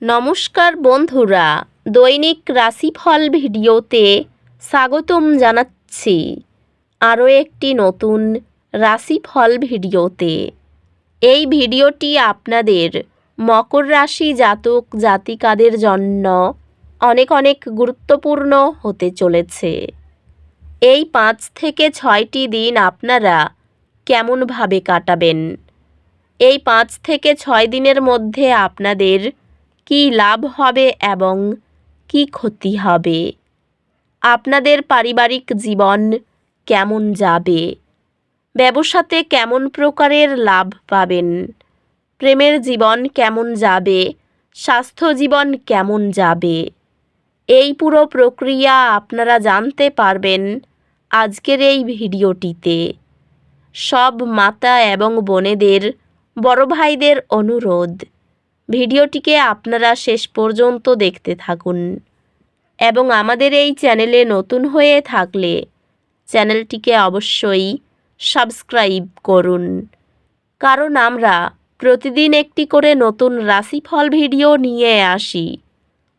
নমস্কার বন্ধুরা, দৈনিক রাশিফল ভিডিওতে স্বাগতম জানাচ্ছি আরও একটি নতুন রাশিফল ভিডিওতে। এই ভিডিওটি আপনাদের মকর রাশি জাতক জাতিকাদের জন্য অনেক অনেক গুরুত্বপূর্ণ হতে চলেছে। এই 5 থেকে 6টি দিন আপনারা কেমনভাবে কাটাবেন? এই 5 থেকে 6 দিনের মধ্যে আপনাদের কি লাভ হবে এবং কি ক্ষতি হবে? আপনাদের পারিবারিক জীবন কেমন যাবে? ব্যবসাতে কেমন প্রকারের লাভ পাবেন? প্রেমের জীবন কেমন যাবে? স্বাস্থ্য জীবন কেমন যাবে? এই পুরো প্রক্রিয়া আপনারা জানতে পারবেন আজকের এই ভিডিওটিতে। সব মাতা এবং বোনেদের, বড় ভাইদের অনুরোধ, ভিডিওটিকে আপনারা শেষ পর্যন্ত দেখতে থাকুন এবং আমাদের এই চ্যানেলে নতুন হয়ে থাকলে চ্যানেলটিকে অবশ্যই সাবস্ক্রাইব করুন, কারণ আমরা প্রতিদিন একটি করে নতুন রাশিফল ভিডিও নিয়ে আসি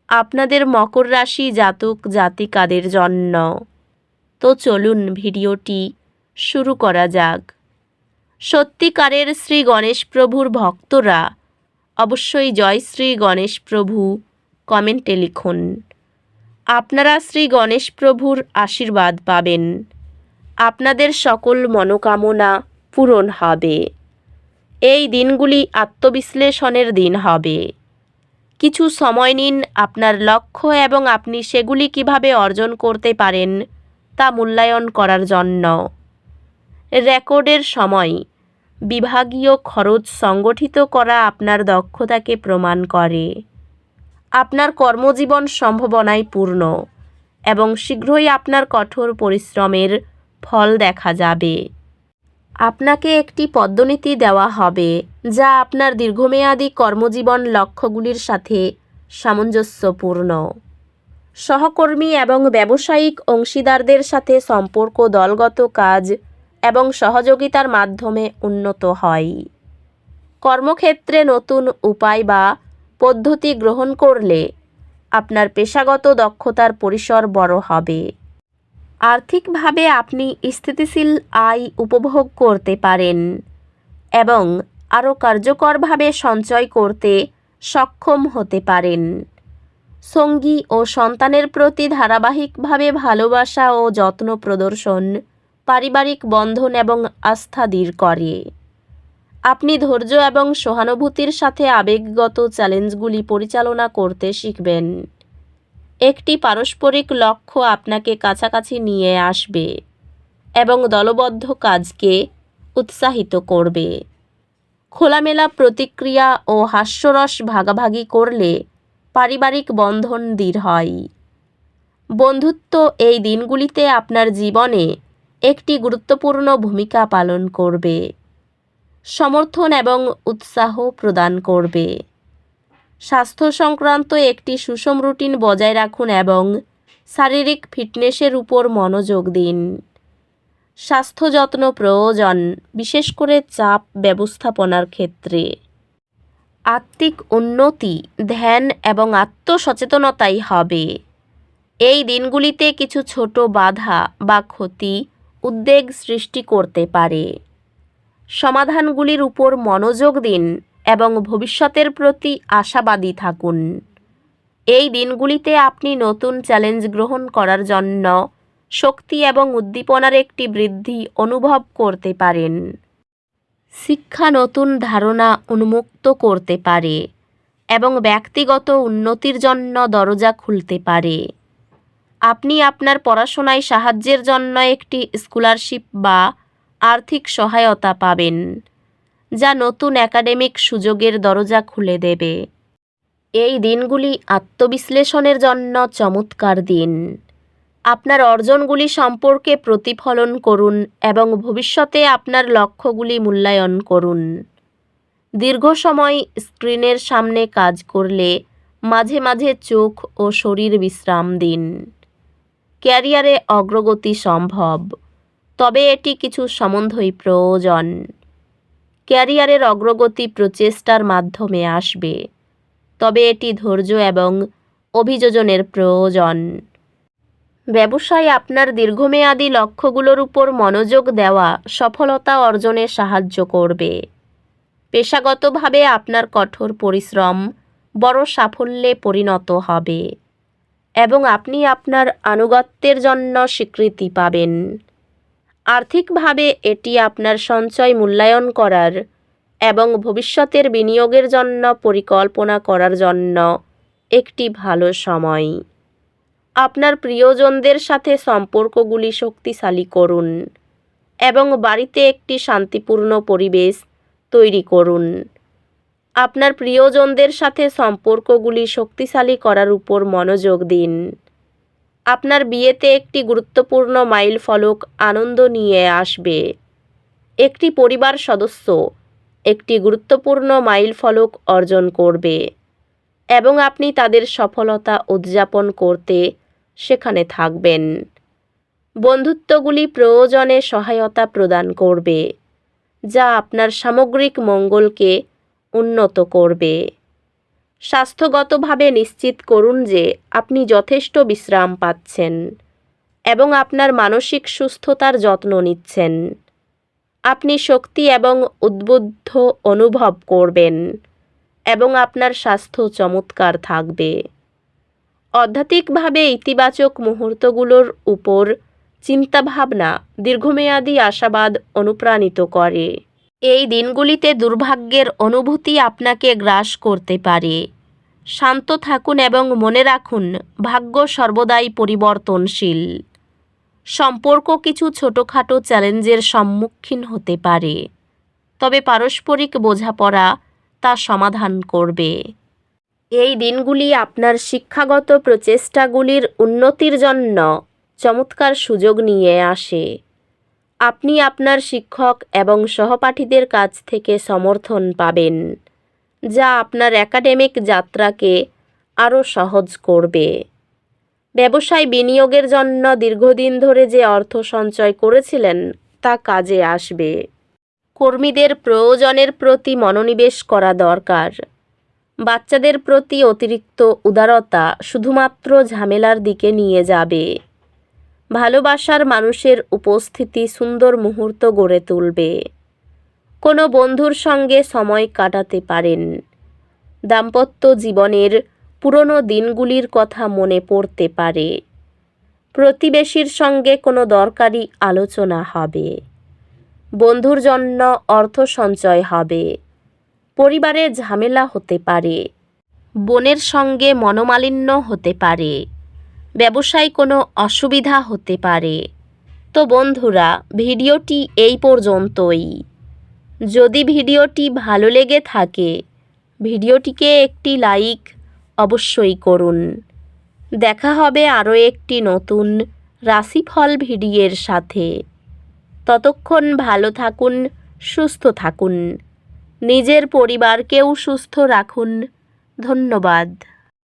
আপনাদের মকর রাশি জাতক জাতিকাদের জন্য। তো চলুন ভিডিওটি শুরু করা যাক। সত্যিকারের শ্রী গণেশ প্রভুর ভক্তরা অবশ্যই জয় শ্রী গণেশ প্রভু কমেন্টে লিখুন। আপনারা শ্রী গণেশ প্রভুর আশীর্বাদ পাবেন, আপনাদের সকল মনোকামনা পূরণ হবে। এই দিনগুলি আত্মবিশ্লেষণের দিন হবে। কিছু সময় নিন আপনার লক্ষ্য এবং আপনি সেগুলি কিভাবে অর্জন করতে পারেন তা মূল্যায়ন করার জন্য। রেকর্ডের সময় বিভাগীয় খরচ সংগঠিত করা আপনার দক্ষতাকে প্রমাণ করে। আপনার কর্মজীবন সম্ভাবনায় পূর্ণ এবং শীঘ্রই আপনার কঠোর পরিশ্রমের ফল দেখা যাবে। আপনাকে একটি পদ্ধতি দেওয়া হবে যা আপনার দীর্ঘমেয়াদী কর্মজীবন লক্ষ্যগুলির সাথে সামঞ্জস্যপূর্ণ। সহকর্মী এবং ব্যবসায়িক অংশীদারদের সাথে সম্পর্ক দলগত কাজ এবং সহযোগিতার মাধ্যমে উন্নত হয়। কর্মক্ষেত্রে নতুন উপায় বা পদ্ধতি গ্রহণ করলে আপনার পেশাগত দক্ষতার পরিসর বড় হবে। আর্থিকভাবে আপনি স্থিতিশীল আয় উপভোগ করতে পারেন এবং আরও কার্যকরভাবে সঞ্চয় করতে সক্ষম হতে পারেন। সঙ্গী ও সন্তানের প্রতি ধারাবাহিকভাবে ভালোবাসা ও যত্ন প্রদর্শন পারিবারিক বন্ধন এবং আস্থা দৃঢ় করে। আপনি ধৈর্য এবং সহানুভূতির সাথে আবেগগত চ্যালেঞ্জগুলি পরিচালনা করতে শিখবেন। একটি পারস্পরিক লক্ষ্য আপনাকে কাছাকাছি নিয়ে আসবে এবং দলবদ্ধ কাজকে উৎসাহিত করবে। খোলামেলা প্রতিক্রিয়া ও হাস্যরস ভাগাভাগি করলে পারিবারিক বন্ধন দৃঢ় হয়। বন্ধুত্ব এই দিনগুলিতে আপনার জীবনে একটি গুরুত্বপূর্ণ ভূমিকা পালন করবে, সমর্থন এবং উৎসাহ প্রদান করবে। স্বাস্থ্য সংক্রান্ত একটি সুষম রুটিন বজায় রাখুন এবং শারীরিক ফিটনেসের উপর মনোযোগ দিন। স্বাস্থ্য যত্ন প্রয়োজন, বিশেষ করে চাপ ব্যবস্থাপনার ক্ষেত্রে। আত্মিক উন্নতি, ধ্যান এবং আত্মসচেতনতাই হবে। এই দিনগুলিতে কিছু ছোট বাধা বা ক্ষতি উদ্বেগ সৃষ্টি করতে পারে। সমাধানগুলির উপর মনোযোগ দিন এবং ভবিষ্যতের প্রতি আশাবাদী থাকুন। এই দিনগুলিতে আপনি নতুন চ্যালেঞ্জ গ্রহণ করার জন্য শক্তি এবং উদ্দীপনার একটি বৃদ্ধি অনুভব করতে পারেন। শিক্ষা নতুন ধারণা উন্মুক্ত করতে পারে এবং ব্যক্তিগত উন্নতির জন্য দরজা খুলতে পারে। আপনি আপনার পড়াশোনায় সাহায্যের জন্য একটি স্কলারশিপ বা আর্থিক সহায়তা পাবেন, যা নতুন একাডেমিক সুযোগের দরজা খুলে দেবে। এই দিনগুলি আত্মবিশ্লেষণের জন্য চমৎকার দিন। আপনার অর্জনগুলি সম্পর্কে প্রতিফলন করুন এবং ভবিষ্যতে আপনার লক্ষ্যগুলি মূল্যায়ন করুন। দীর্ঘ সময় স্ক্রিনের সামনে কাজ করলে মাঝে মাঝে চোখ ও শরীর বিশ্রাম দিন। ক্যারিয়ারে অগ্রগতি সম্ভব, তবে এটি কিছু সমন্বয় প্রয়োজন। ক্যারিয়ারের অগ্রগতি প্রচেষ্টার মাধ্যমে আসবে তবে এটি ধৈর্য এবং অভিযোজনের প্রয়োজন। ব্যবসায় আপনার দীর্ঘমেয়াদী লক্ষ্যগুলোর উপর মনোযোগ দেওয়া সফলতা অর্জনে সাহায্য করবে। পেশাগতভাবে আপনার কঠোর পরিশ্রম বড় সাফল্যে পরিণত হবে এবং আপনি আপনার আনুগত্যের জন্য স্বীকৃতি পাবেন। আর্থিকভাবে এটি আপনার সঞ্চয় মূল্যায়ন করার এবং ভবিষ্যতের বিনিয়োগের জন্য পরিকল্পনা করার জন্য একটি ভালো সময়। আপনার প্রিয়জনদের সাথে সম্পর্কগুলি শক্তিশালী করুন এবং বাড়িতে একটি শান্তিপূর্ণ পরিবেশ তৈরি করুন। আপনার প্রিয়জনদের সাথে সম্পর্কগুলি শক্তিশালী করার উপর মনোযোগ দিন। আপনার বিয়েতে একটি গুরুত্বপূর্ণ মাইলফলক আনন্দ নিয়ে আসবে। একটি পরিবার সদস্য একটি গুরুত্বপূর্ণ মাইলফলক অর্জন করবে এবং আপনি তাদের সফলতা উদযাপন করতে সেখানে থাকবেন। বন্ধুত্বগুলি প্রয়োজনে সহায়তা প্রদান করবে, যা আপনার সামগ্রিক মঙ্গলকে উন্নত করবে। স্বাস্থ্যগতভাবে নিশ্চিত করুন যে আপনি যথেষ্ট বিশ্রাম পাচ্ছেন এবং আপনার মানসিক সুস্থতার যত্ন নিচ্ছেন। আপনি শক্তি এবং উদ্বুদ্ধ অনুভব করবেন এবং আপনার স্বাস্থ্য চমৎকার থাকবে। আধ্যাত্মিকভাবে ইতিবাচক মুহূর্তগুলোর উপর চিন্তাভাবনা দীর্ঘমেয়াদী আশাবাদ অনুপ্রাণিত করে। এই দিনগুলিতে দুর্ভাগ্যের অনুভূতি আপনাকে গ্রাস করতে পারে। শান্ত থাকুন এবং মনে রাখুন, ভাগ্য সর্বদাই পরিবর্তনশীল। সম্পর্ক কিছু ছোটোখাটো চ্যালেঞ্জের সম্মুখীন হতে পারে, তবে পারস্পরিক বোঝাপড়া তা সমাধান করবে। এই দিনগুলি আপনার শিক্ষাগত প্রচেষ্টাগুলির উন্নতির জন্য চমৎকার সুযোগ নিয়ে আসে। আপনি আপনার শিক্ষক এবং সহপাঠীদের কাছ থেকে সমর্থন পাবেন, যা আপনার একাডেমিক যাত্রাকে আরও সহজ করবে। ব্যবসায় বিনিয়োগের জন্য দীর্ঘদিন ধরে যে অর্থ সঞ্চয় করেছিলেন তা কাজে আসবে। কর্মীদের প্রয়োজনের প্রতি মনোনিবেশ করা দরকার। বাচ্চাদের প্রতি অতিরিক্ত উদারতা শুধুমাত্র ঝামেলার দিকে নিয়ে যাবে। ভালোবাসার মানুষের উপস্থিতি সুন্দর মুহূর্ত গড়ে তুলবে। কোনো বন্ধুর সঙ্গে সময় কাটাতে পারেন। দাম্পত্য জীবনের পুরনো দিনগুলির কথা মনে পড়তে পারে। প্রতিবেশীর সঙ্গে কোনো দরকারি আলোচনা হবে। বন্ধুর জন্য অর্থ সঞ্চয় হবে। পরিবারে ঝামেলা হতে পারে। বোনের সঙ্গে মনোমালিন্য হতে পারে। ব্যবসায় কোনো অসুবিধা হতে পারে। তো বন্ধুরা, ভিডিওটি এই পর্যন্তই। যদি ভিডিওটি ভালো লেগে থাকে, ভিডিওটিকে একটি লাইক অবশ্যই করুন। দেখা হবে আরও একটি নতুন রাশিফল ভিডিওর সাথে। ততক্ষণ ভালো থাকুন, সুস্থ থাকুন, নিজের পরিবারকেও সুস্থ রাখুন। ধন্যবাদ।